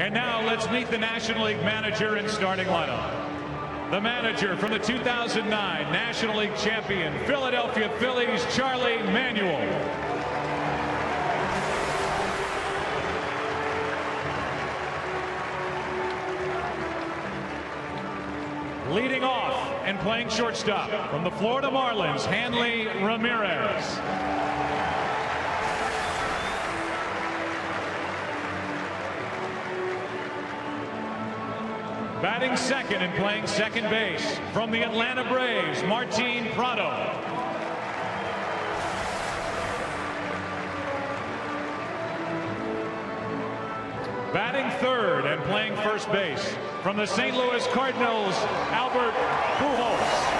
And now let's meet the National League manager and starting lineup. The manager from the 2009 National League champion Philadelphia Phillies, Charlie Manuel. Leading off and playing shortstop from the Florida Marlins, Hanley Ramirez. Batting second and playing second base from the Atlanta Braves, Martin Prado. Batting third and playing first base from the St. Louis Cardinals, Albert Pujols.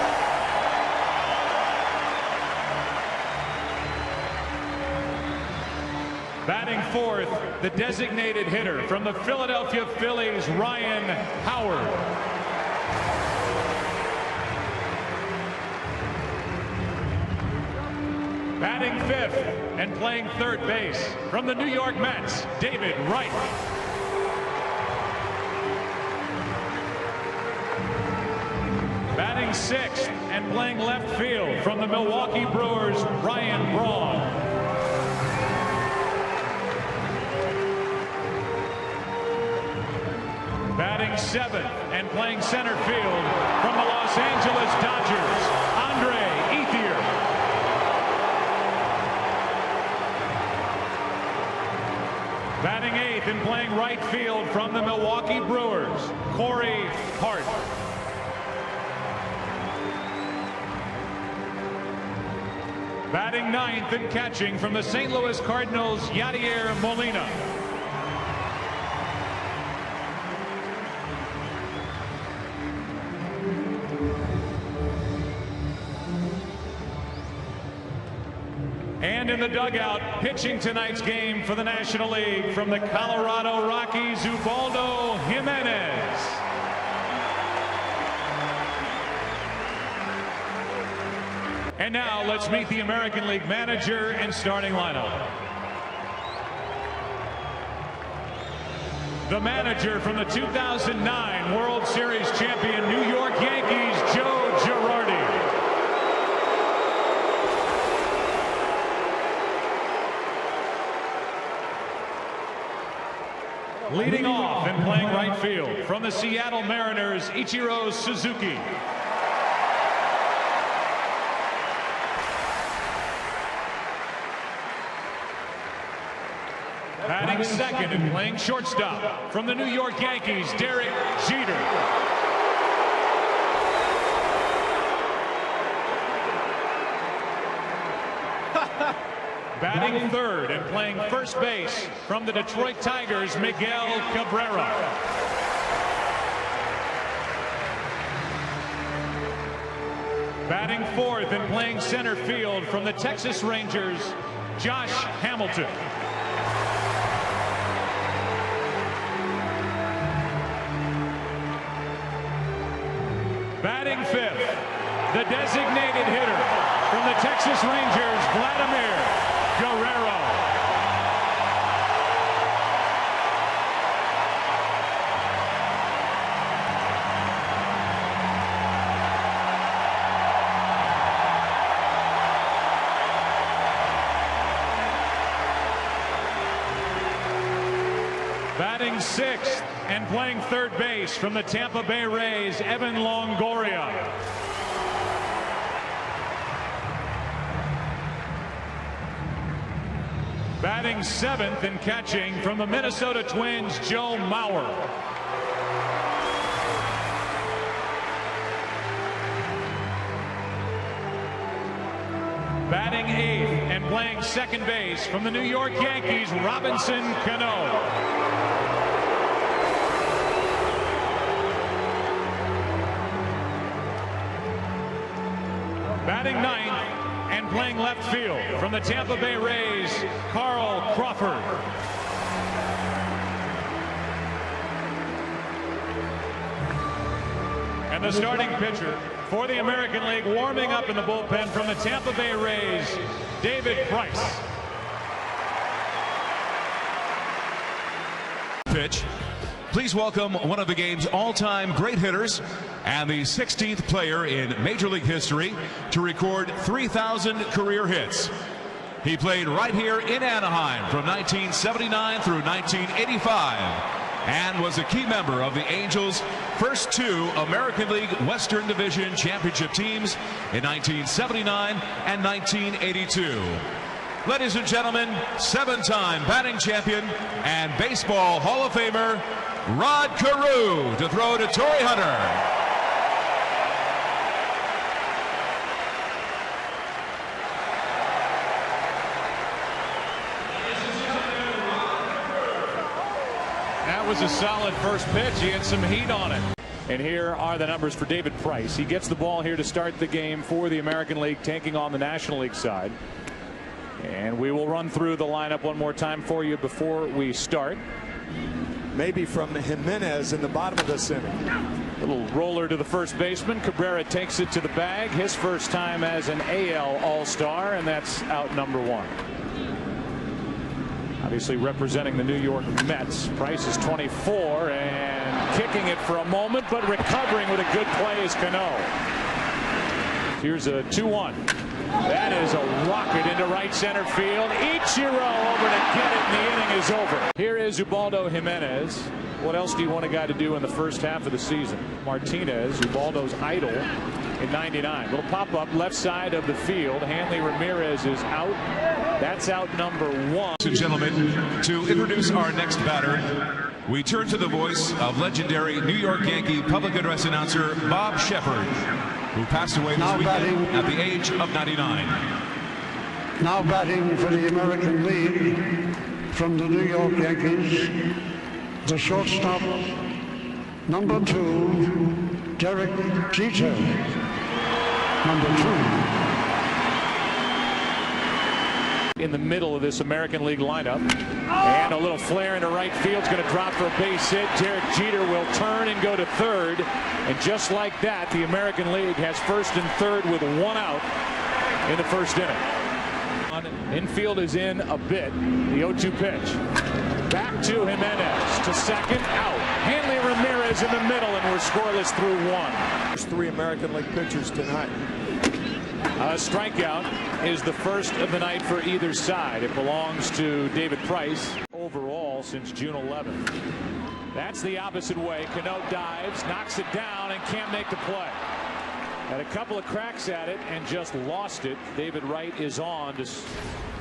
Batting fourth, the designated hitter from the Philadelphia Phillies, Ryan Howard. Batting fifth and playing third base from the New York Mets, David Wright. Batting sixth and playing left field from the Milwaukee Brewers, Ryan Braun. Batting seventh and playing center field from the Los Angeles Dodgers, Andre Ethier. Batting eighth and playing right field from the Milwaukee Brewers, Corey Hart. Batting ninth and catching from the St. Louis Cardinals, Yadier Molina. And in the dugout, pitching tonight's game for the National League from the Colorado Rockies, Ubaldo Jimenez. And now let's meet the American League manager and starting lineup. The manager from the 2009 World Series champion New York Yankees, Joe Girardi. Leading off and playing right field from the Seattle Mariners, Ichiro Suzuki. Batting second and playing shortstop from the New York Yankees, Derek Jeter. Batting third and playing first base from the Detroit Tigers, Miguel Cabrera. Batting fourth and playing center field from the Texas Rangers, Josh Hamilton. Batting fifth, the designated hitter from the Texas Rangers, Vladimir Guerrero. Batting sixth and playing third base from the Tampa Bay Rays, Evan Longoria. Batting seventh and catching from the Minnesota Twins, Joe Mauer. Batting eighth and playing second base from the New York Yankees, Robinson Cano. Batting ninth and playing left field from the Tampa Bay Rays, Carl Crawford. And the starting pitcher for the American League, warming up in the bullpen from the Tampa Bay Rays, David Price. Pitch. Please welcome one of the game's all-time great hitters and the 16th player in Major League history to record 3,000 career hits. He played right here in Anaheim from 1979 through 1985 and was a key member of the Angels' first two American League Western Division championship teams in 1979 and 1982. Ladies and gentlemen, 7-time batting champion and Baseball Hall of Famer, Rod Carew, to throw to Torrey Hunter. That was a solid first pitch. He had some heat on it. And here are the numbers for David Price. He gets the ball here to start the game for the American League, taking on the National League side. And we will run through the lineup one more time for you before we start. Maybe from Jimenez in the bottom of the inning. Little roller to the first baseman. Cabrera takes it to the bag. His first time as an AL All Star, and that's out number one. Obviously representing the New York Mets. Price is 24 and kicking it for a moment, but recovering with a good play is Cano. Here's a 2-1. That is a rocket into right center field. Ichiro over to get it, and the inning is over. Here is Ubaldo Jimenez. What else do you want a guy to do in the first half of the season? Martinez, Ubaldo's idol, in 99. Little pop-up left side of the field. Hanley Ramirez is out. That's out number one. Ladies and gentlemen, to introduce our next batter, we turn to the voice of legendary New York Yankee public address announcer Bob Shepard, who passed away this weekend at the age of 99. Now batting for the American League from the New York Yankees, the shortstop, number 2, Derek Jeter. Number 2. In the middle of this American League lineup, and a little flare into right field. It's going to drop for a base hit. Derek Jeter will turn and go to third, and just like that, the American League has first and third with one out in the first inning. Infield is in a bit. The 0-2 pitch. Back to Jimenez to second, out. Hanley Ramirez in the middle, and we're scoreless through one. There's 3 American League pitchers tonight. A strikeout is the first of the night for either side. It belongs to David Price overall since June 11th. That's the opposite way. Cano dives, knocks it down, and can't make the play. Had a couple of cracks at it and just lost it. David Wright is on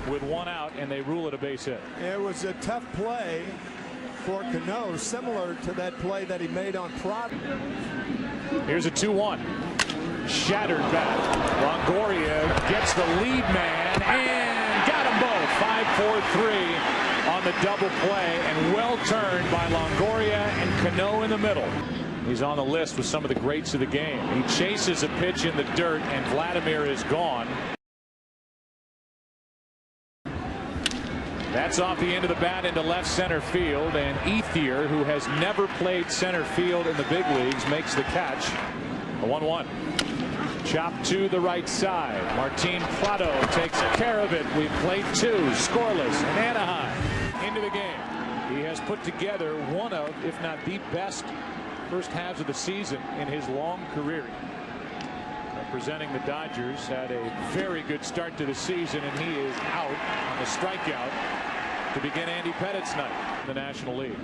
with one out, and they rule it a base hit. It was a tough play for Cano, similar to that play that he made on Prod. Here's a 2-1. Shattered back. Longoria gets the lead man and got them both. 5-4-3 on the double play, and well turned by Longoria and Cano in the middle. He's on the list with some of the greats of the game. He chases a pitch in the dirt, and Vladimir is gone. That's off the end of the bat into left center field, and Ethier, who has never played center field in the big leagues, makes the catch. A 1-1. Chop to the right side. Martin Prado takes care of it. We've played 2 scoreless in Anaheim. Into the game. He has put together one of, if not the best, first halves of the season in his long career. Representing the Dodgers, had a very good start to the season, and he is out on the strikeout to begin Andy Pettit's night in the National League.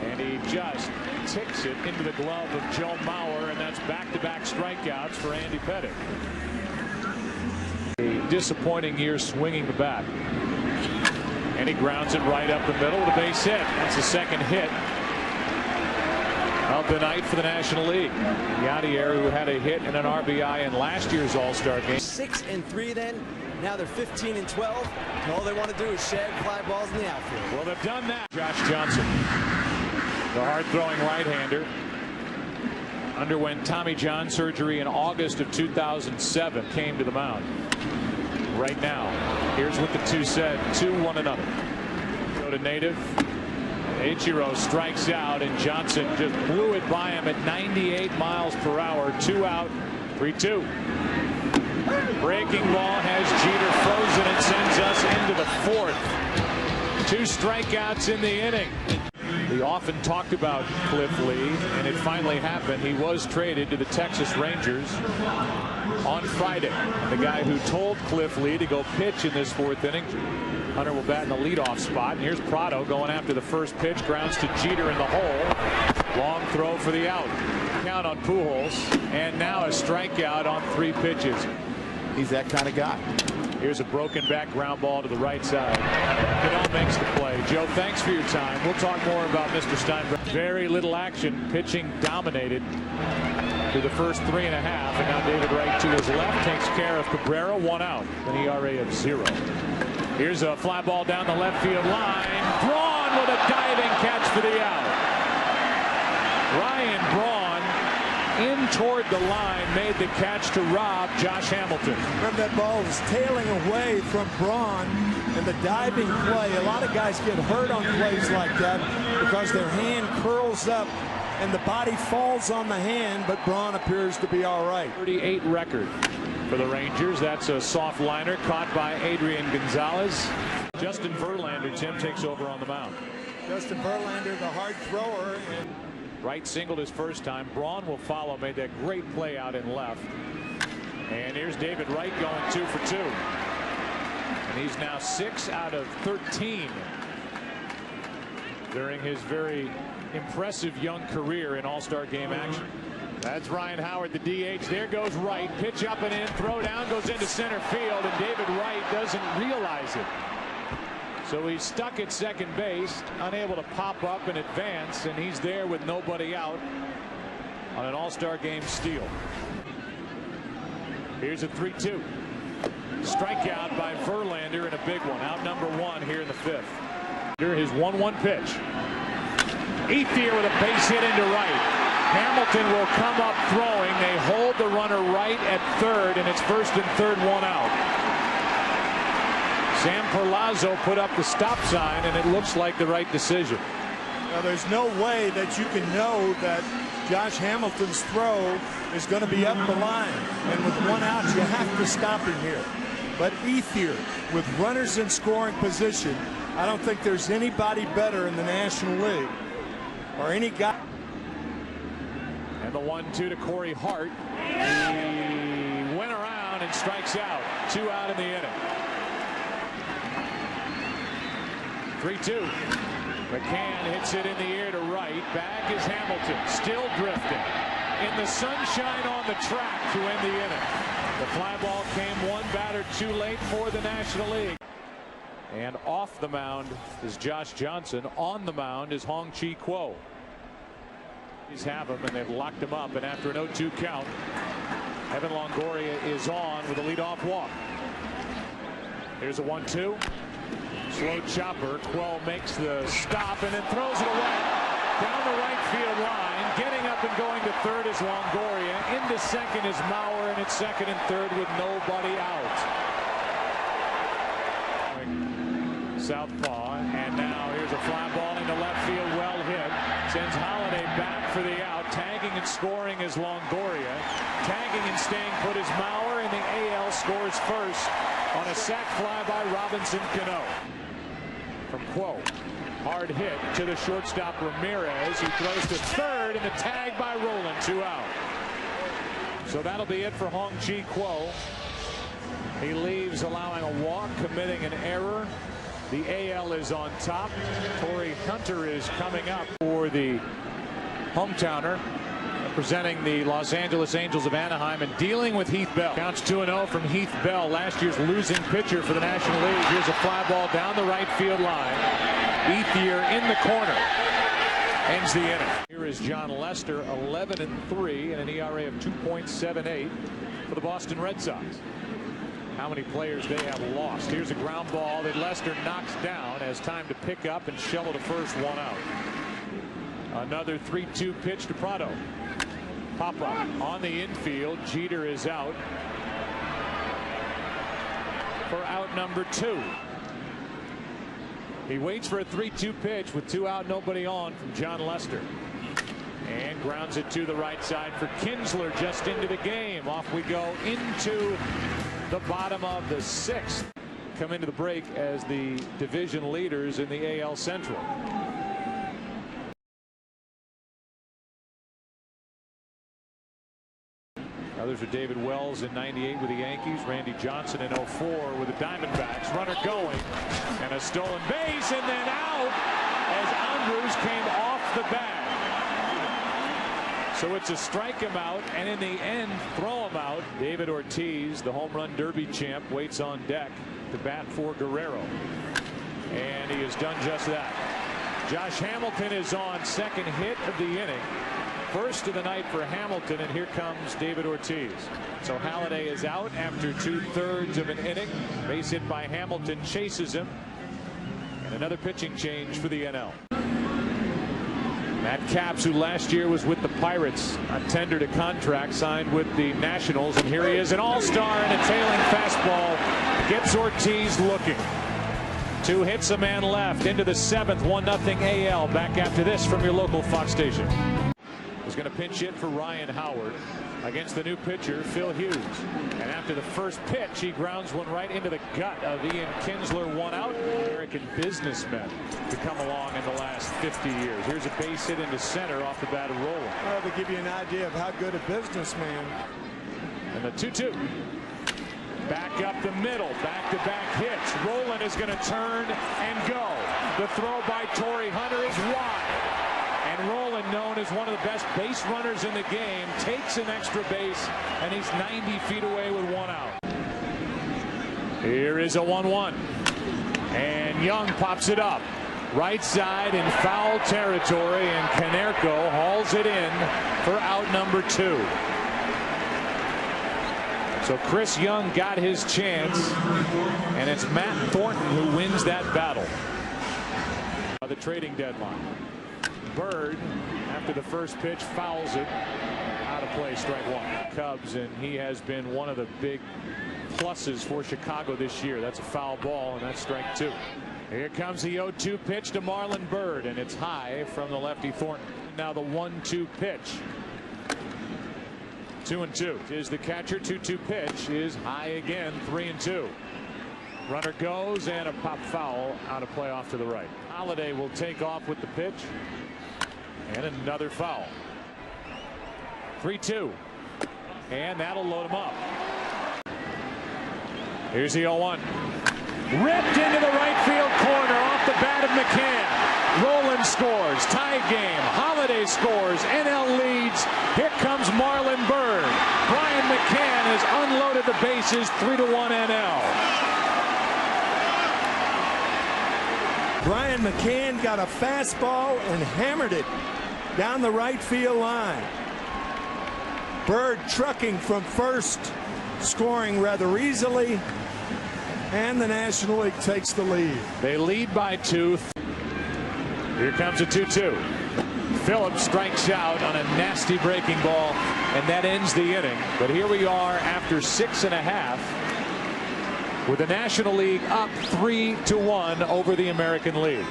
And he just ticks it into the glove of Joe Mauer, and that's back-to-back strikeouts for Andy Pettitte. A disappointing year swinging the bat. And he grounds it right up the middle with a base hit. That's the second hit of the night for the National League. Yadier, who had a hit and an RBI in last year's All-Star game. 6-3 then. Now they're 15-12. And all they want to do is shag fly balls in the outfield. Well, they've done that. Josh Johnson, the hard-throwing right-hander, underwent Tommy John surgery in August of 2007. Came to the mound. Right now, here's what the two said. 2-1 another. Go to Native. Ichiro strikes out, and Johnson just blew it by him at 98 miles per hour. 2 out, 3-2. Breaking ball has Jeter frozen and sends us into the 4th. 2 strikeouts in the inning. The often talked about Cliff Lee, and it finally happened. He was traded to the Texas Rangers on Friday. And the guy who told Cliff Lee to go pitch in this fourth inning, Hunter will bat in the leadoff spot. And here's Prado going after the first pitch, grounds to Jeter in the hole. Long throw for the out. Count on Pujols, and now a strikeout on 3 pitches. He's that kind of guy. Here's a broken back ground ball to the right side. Cano makes the play. Joe, thanks for your time. We'll talk more about Mr. Steinbrenner. Very little action. Pitching dominated through the first 3.5. And now David Wright to his left takes care of Cabrera. 1 out. An ERA of 0. Here's a fly ball down the left field line. Braun with a diving catch for the out. Ryan Braun in toward the line made the catch to rob Josh Hamilton. Remember, that ball was tailing away from Braun, and the diving play. A lot of guys get hurt on plays like that because their hand curls up and the body falls on the hand, but Braun appears to be all right. 38 record for the Rangers. That's a soft liner caught by Adrian Gonzalez. Justin Verlander, Tim, takes over on the mound. Justin Verlander, the hard thrower. And Wright singled his first time. Braun will follow. Made that great play out in left. And here's David Wright going 2 for 2. And he's now 6 out of 13 during his very impressive young career in All-Star Game action. That's Ryan Howard, the DH. There goes Wright. Pitch up and in. Throw down goes into center field. And David Wright doesn't realize it. So he's stuck at second base, unable to pop up and advance, and he's there with nobody out on an All-Star Game steal. Here's a 3-2. Strikeout by Verlander and a big one. Out number 1 here in the 5th. His 1-1 pitch. Ethier with a base hit into right. Hamilton will come up throwing. They hold the runner right at third, and it's first and third, 1 out. Sam Perlazo put up the stop sign, and it looks like the right decision. Now, there's no way that you can know that Josh Hamilton's throw is going to be up the line. And with 1 out, you have to stop him here. But Ethier, with runners in scoring position, I don't think there's anybody better in the National League. Or any guy. And the 1-2 to Corey Hart. He went around and strikes out. 2 out in the inning. 3-2. McCann hits it in the air to right. Back is Hamilton. Still drifting. In the sunshine on the track to end the inning. The fly ball came 1 batter too late for the National League. And off the mound is Josh Johnson. On the mound is Hong-Chi Kuo. He's have him, and they've locked him up. And after an 0-2 count, Evan Longoria is on with a leadoff walk. Here's a 1-2. Slow chopper. Kuo makes the stop and then throws it away. Down the right field line. Getting up and going to third is Longoria. Into second is Mauer, and it's second and third with nobody out. Southpaw, and now here's a fly ball into left field, well hit. Sends Holiday back for the out. Tagging and scoring is Longoria. Tagging and staying put is Mauer, and the AL scores first on a sac fly by Robinson Cano. From Kuo. Hard hit to the shortstop Ramirez, who throws to third, and the tag by Rowland. 2 out. So that'll be it for Hong-Chi Kuo. He leaves allowing a walk, committing an error. The AL is on top. Torrey Hunter is coming up for the hometowner, representing the Los Angeles Angels of Anaheim and dealing with Heath Bell. Counts 2-0 from Heath Bell, last year's losing pitcher for the National League. Here's a fly ball down the right field line. Ethier in the corner. Ends the inning. Here is John Lester, 11-3 and an ERA of 2.78 for the Boston Red Sox. How many players they have lost. Here's a ground ball that Lester knocks down as time to pick up and shovel to first, 1 out. Another 3-2 pitch to Prado. Pop up on the infield. Jeter is out for out number 2. He waits for a 3-2 pitch with 2 out, nobody on from John Lester. And grounds it to the right side for Kinsler, just into the game. Off we go into the bottom of the 6th. Come into the break as the division leaders in the AL Central. Others are David Wells in '98 with the Yankees, Randy Johnson in '04 with the Diamondbacks. Runner going, and a stolen base, and then out as Andrews came off the bag. So it's a strike him out, and in the end, throw him out. David Ortiz, the home run derby champ, waits on deck to bat for Guerrero. And he has done just that. Josh Hamilton is on, second hit of the inning. First of the night for Hamilton, and here comes David Ortiz. So Halladay is out after 2/3 of an inning. Base hit by Hamilton chases him. And another pitching change for the NL. Matt Capps, who last year was with the Pirates, tendered a contract, signed with the Nationals, and here he is, an all-star, and a tailing fastball gets Ortiz looking. 2 hits, a man left into the 7th, 1-0 AL. Back after this from your local Fox station. Is going to pinch hit for Ryan Howard against the new pitcher Phil Hughes, and after the first pitch he grounds one right into the gut of Ian Kinsler. 1 out. American businessmen to come along in the last 50 years. Here's a base hit into center off the bat of Roland. Well, to give you an idea of how good a businessman. And the 2-2. Back up the middle, back-to-back hits. Roland is going to turn and go. The throw by Torrey Hunter is wide. And Roland, known as one of the best base runners in the game, takes an extra base, and he's 90 feet away with 1 out. Here is a 1-1. And Young pops it up. Right side in foul territory, and Canerco hauls it in for out number 2. So Chris Young got his chance, and it's Matt Thornton who wins that battle. The trading deadline. Bird, after the first pitch, fouls it out of play, strike 1. Cubs, and he has been one of the big pluses for Chicago this year. That's a foul ball, and that's strike 2. Here comes the 0-2 pitch to Marlon Bird, and it's high from the lefty Thornton. Now the 1-2 pitch. 2-2 is the catcher. 2-2 pitch is high again. 3-2. Runner goes, and a pop foul out of play off to the right. Halladay will take off with the pitch, and another foul. 3-2, and that'll load him up. Here's the 0-1. Ripped into the right field corner off the bat of McCann. Roland scores. Tie game. Halladay scores. NL leads. Here comes Marlon Bird. Brian McCann has unloaded the bases. 3-1 NL. Brian McCann got a fastball and hammered it down the right field line. Bird trucking from first, scoring rather easily, and the National League takes the lead. They lead by 2. Here comes a 2-2. Phillips strikes out on a nasty breaking ball, and that ends the inning. But here we are after 6.5, with the National League up 3-1 over the American League.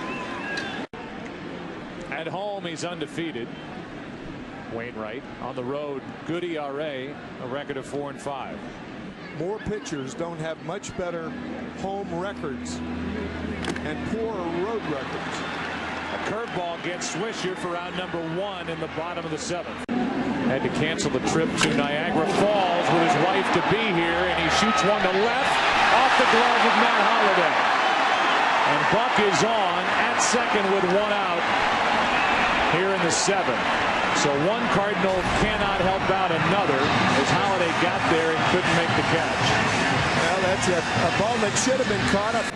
At home, he's undefeated. Wainwright on the road, good ERA, a record of 4-5. More pitchers don't have much better home records and poorer road records. A curveball gets Swisher for round number 1 in the bottom of the 7th. Had to cancel the trip to Niagara Falls with his wife to be here, and he shoots one to left off the glove of Matt Halladay. And Buck is on at second with 1 out here in the 7th. So one Cardinal cannot help out another as Halladay got there and couldn't make the catch. Well, that's a ball that should have been caught up.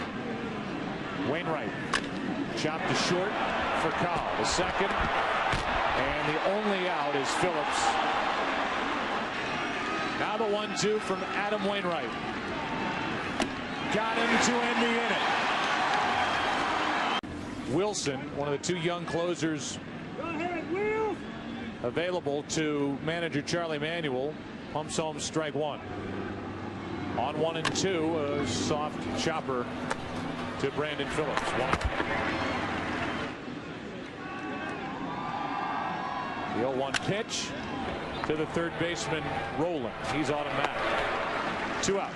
Wainwright chopped to short for Kyle, the second, and the only out is Phillips. Now the 1-2 from Adam Wainwright. Got him to end the inning. Wilson, one of the 2 young closers available to manager Charlie Manuel, pumps home strike 1. On 1-2, a soft chopper to Brandon Phillips. 1. The 0-1 pitch to the third baseman Roland. He's automatic. 2 out.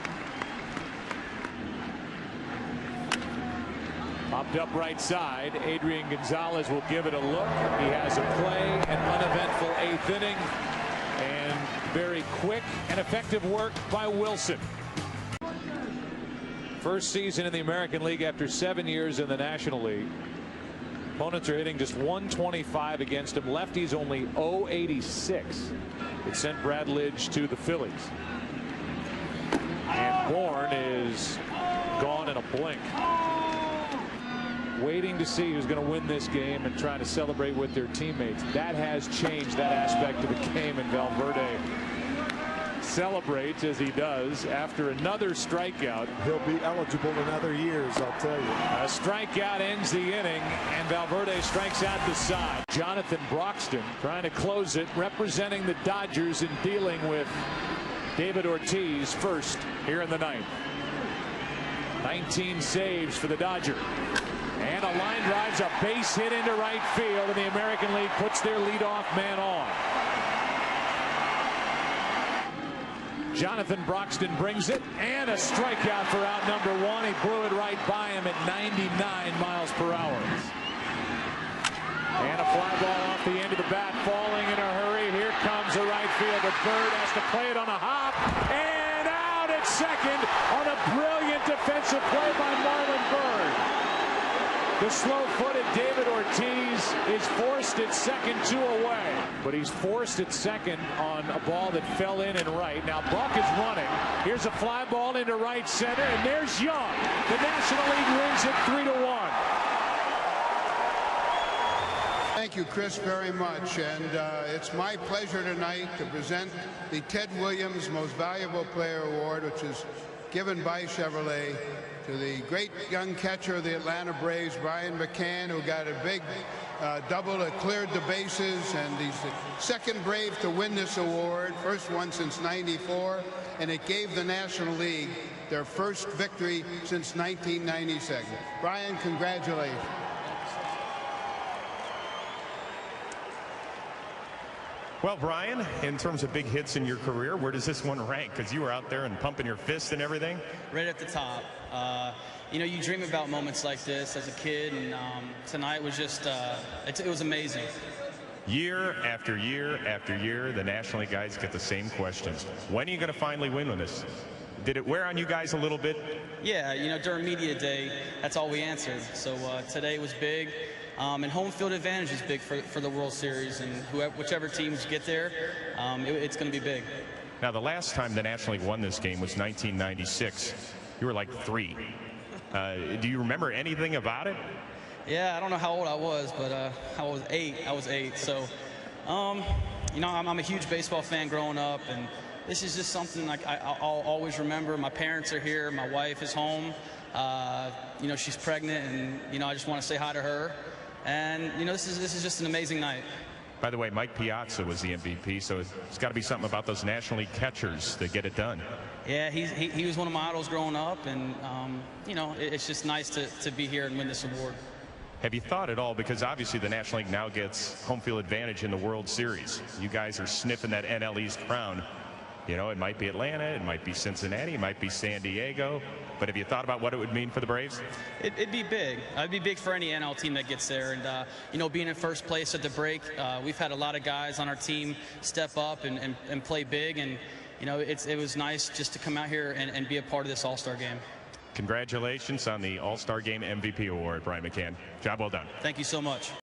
Popped up right side. Adrian Gonzalez will give it a look. He has a play, an uneventful 8th inning. And very quick and effective work by Wilson. First season in the American League after 7 years in the National League. Opponents are hitting just 125 against him. Lefties only 086. It sent Brad Lidge to the Phillies. And Bourne is gone in a blink. Waiting to see who's going to win this game and trying to celebrate with their teammates. That has changed that aspect of the game, and Valverde celebrates as he does after another strikeout. He'll be eligible in other years, I'll tell you. A strikeout ends the inning, and Valverde strikes out the side. Jonathan Broxton trying to close it, representing the Dodgers in dealing with David Ortiz first here in the ninth. 19 saves for the Dodger. And a line drives a base hit into right field, and the American League puts their leadoff man on. Jonathan Broxton brings it, and a strikeout for out number one. He blew it right by him at 99 miles per hour. And a fly ball off the end of the bat, falling in a hurry. Here comes the right fielder. Bird has to play it on a hop, and out at second on a brilliant defensive play by Marlon Bird. The slow-footed David Ortiz is forced at second, 2 away. But he's forced at second on a ball that fell in and right. Now Buck is running. Here's a fly ball into right center, and there's Young. The National League wins it 3-1. Thank you, Chris, very much. And it's my pleasure tonight to present the Ted Williams Most Valuable Player Award, which is given by Chevrolet to the great young catcher of the Atlanta Braves, Brian McCann, who got a big double that cleared the bases, and he's the second Brave to win this award, first one since '94, and it gave the National League their first victory since 1996. Brian, congratulations. Well, Brian, in terms of big hits in your career, where does this one rank? Because you were out there and pumping your fists and everything. Right at the top. You know, you dream about moments like this as a kid, and tonight was just, it was amazing. Year after year after year, the National League guys get the same questions. When are you going to finally win with this? Did it wear on you guys a little bit? Yeah, you know, during media day, that's all we answered. So today was big. And home field advantage is big for the World Series, and whichever teams get there, it's going to be big. Now, the last time the National League won this game was 1996. You were like 3. Do you remember anything about it? Yeah, I don't know how old I was, but I was 8. I was 8. So, you know, I'm a huge baseball fan growing up, and this is just something like I'll always remember. My parents are here. My wife is home. You know, she's pregnant, and you know, I just want to say hi to her. And you know, this is just an amazing night. By the way, Mike Piazza was the MVP, so it's got to be something about those National League catchers that get it done. Yeah, he was one of my idols growing up, and you know, it's just nice to be here and win this award. Have you thought at all, because obviously the National League now gets home field advantage in the World Series. You guys are sniffing that NL East crown. You know, it might be Atlanta, it might be Cincinnati, it might be San Diego. But have you thought about what it would mean for the Braves? It'd be big. It'd be big for any NL team that gets there. And, you know, being in first place at the break, we've had a lot of guys on our team step up and play big. And, you know, it was nice just to come out here and be a part of this All-Star game. Congratulations on the All-Star Game MVP award, Brian McCann. Job well done. Thank you so much.